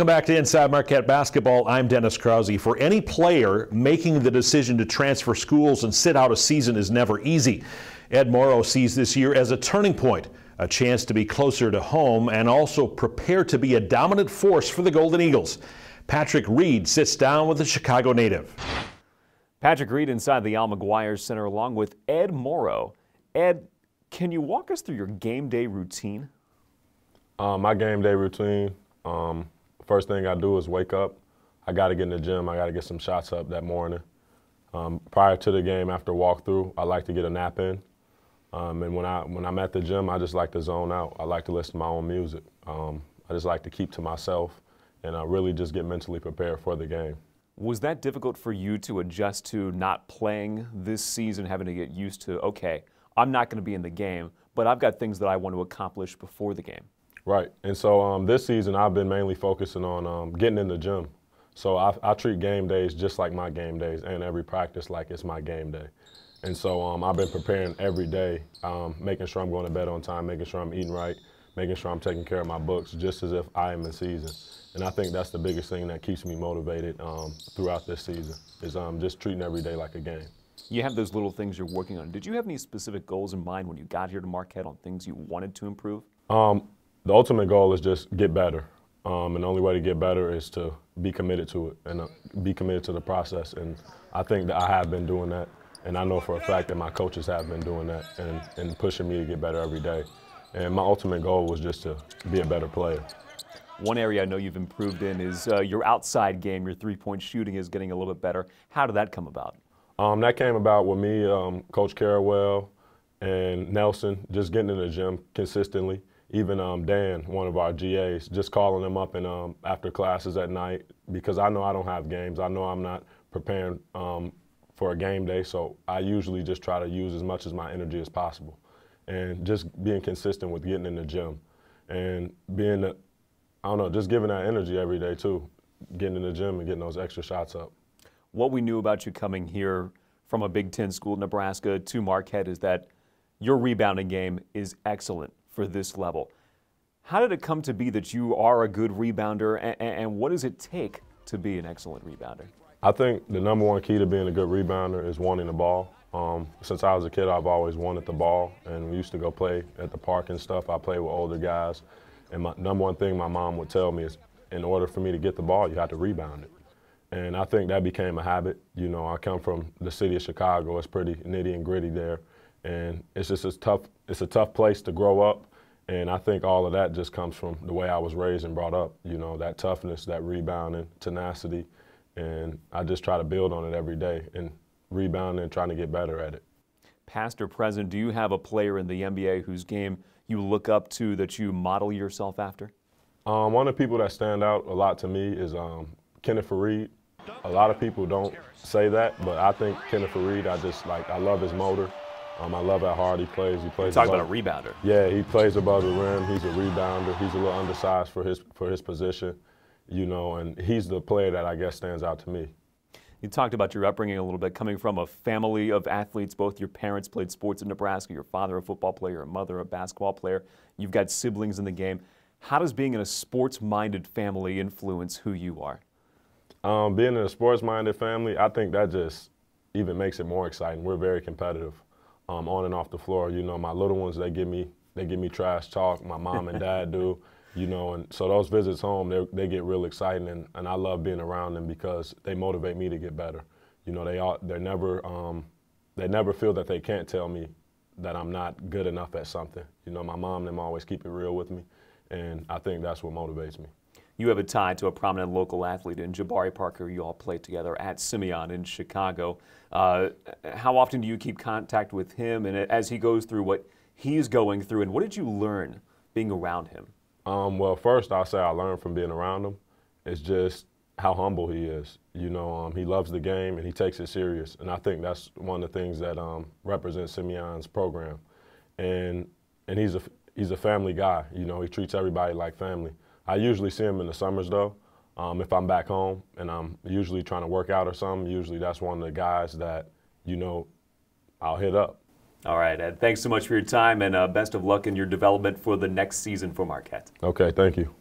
Welcome back to Inside Marquette Basketball. I'm Dennis Krause. For any player, making the decision to transfer schools and sit out a season is never easy. Ed Morrow sees this year as a turning point, a chance to be closer to home and also prepare to be a dominant force for the Golden Eagles. Patrick Reed sits down with the Chicago native. Patrick Reed inside the Al McGuire Center along with Ed Morrow. Ed, can you walk us through your game day routine? My game day routine, first thing I do is wake up. I got to get in the gym. I got to get some shots up that morning. Prior to the game, after walkthrough, I like to get a nap in. And when I'm at the gym, I just like to zone out. I like to listen to my own music. I just like to keep to myself and really just get mentally prepared for the game. Was that difficult for you to adjust to not playing this season, having to get used to, okay, I'm not going to be in the game, but I've got things that I want to accomplish before the game? Right, and so this season I've been mainly focusing on getting in the gym. So I treat game days just like my game days and every practice like it's my game day. And so I've been preparing every day, making sure I'm going to bed on time, making sure I'm eating right, making sure I'm taking care of my books just as if I am in season. And I think that's the biggest thing that keeps me motivated throughout this season is just treating every day like a game. You have those little things you're working on. Did you have any specific goals in mind when you got here to Marquette on things you wanted to improve? The ultimate goal is just get better. And the only way to get better is to be committed to it and be committed to the process. And I think that I have been doing that. And I know for a fact that my coaches have been doing that and pushing me to get better every day. And my ultimate goal was just to be a better player. One area I know you've improved in is your outside game. Your three-point shooting is getting a little bit better. How did that come about? That came about with me, Coach Carrawell, and Nelson, just getting in the gym consistently. Even Dan, one of our GAs, just calling them up and after classes at night because I know I don't have games. I know I'm not preparing for a game day, so I usually just try to use as much of my energy as possible. And just being consistent with getting in the gym and being, I don't know, just giving that energy every day too, getting in the gym and getting those extra shots up. What we knew about you coming here from a Big Ten school, Nebraska, to Marquette is that your rebounding game is excellent for this level. How did it come to be that you are a good rebounder, and what does it take to be an excellent rebounder? I think the number one key to being a good rebounder is wanting the ball. Since I was a kid, I've always wanted the ball, and we used to go play at the park and stuff. I played with older guys, and my number one thing my mom would tell me is in order for me to get the ball, you have to rebound it. And I think that became a habit. You know, I come from the city of Chicago. It's pretty nitty and gritty there. And it's just it's a tough place to grow up. And I think all of that just comes from the way I was raised and brought up, you know, that toughness, that rebounding, tenacity. And I just try to build on it every day and rebounding and trying to get better at it. Past or present, do you have a player in the NBA whose game you look up to that you model yourself after? One of the people that stand out a lot to me is Kenneth Faried. A lot of people don't say that, but I think Kenneth Faried, I love his motor. I love how hard he plays. Talk about a rebounder. Yeah, he plays above the rim. He's a rebounder. He's a little undersized for his position, you know, and he's the player that I guess stands out to me. You talked about your upbringing a little bit, coming from a family of athletes. Both your parents played sports in Nebraska. Your father a football player, your mother a basketball player. You've got siblings in the game. How does being in a sports-minded family influence who you are? Being in a sports-minded family, I think that just even makes it more exciting. We're very competitive. On and off the floor, you know, my little ones, they give me trash talk. My mom and dad do, you know, and so those visits home, they get real exciting, and I love being around them because they motivate me to get better. You know, they never feel that they can't tell me that I'm not good enough at something. You know, my mom and them always keep it real with me, and I think that's what motivates me. You have a tie to a prominent local athlete in Jabari Parker. You all played together at Simeon in Chicago. How often do you keep contact with him, and as he goes through what he's going through, and what did you learn being around him? Well, first I'll say I learned from being around him. It's just how humble he is. You know, he loves the game and he takes it serious, and I think that's one of the things that represents Simeon's program. And he's a family guy. You know, he treats everybody like family. I usually see him in the summers though. If I'm back home and I'm usually trying to work out or something, usually that's one of the guys that, you know, I'll hit up. All right, Ed, thanks so much for your time, and best of luck in your development for the next season for Marquette. Okay, thank you.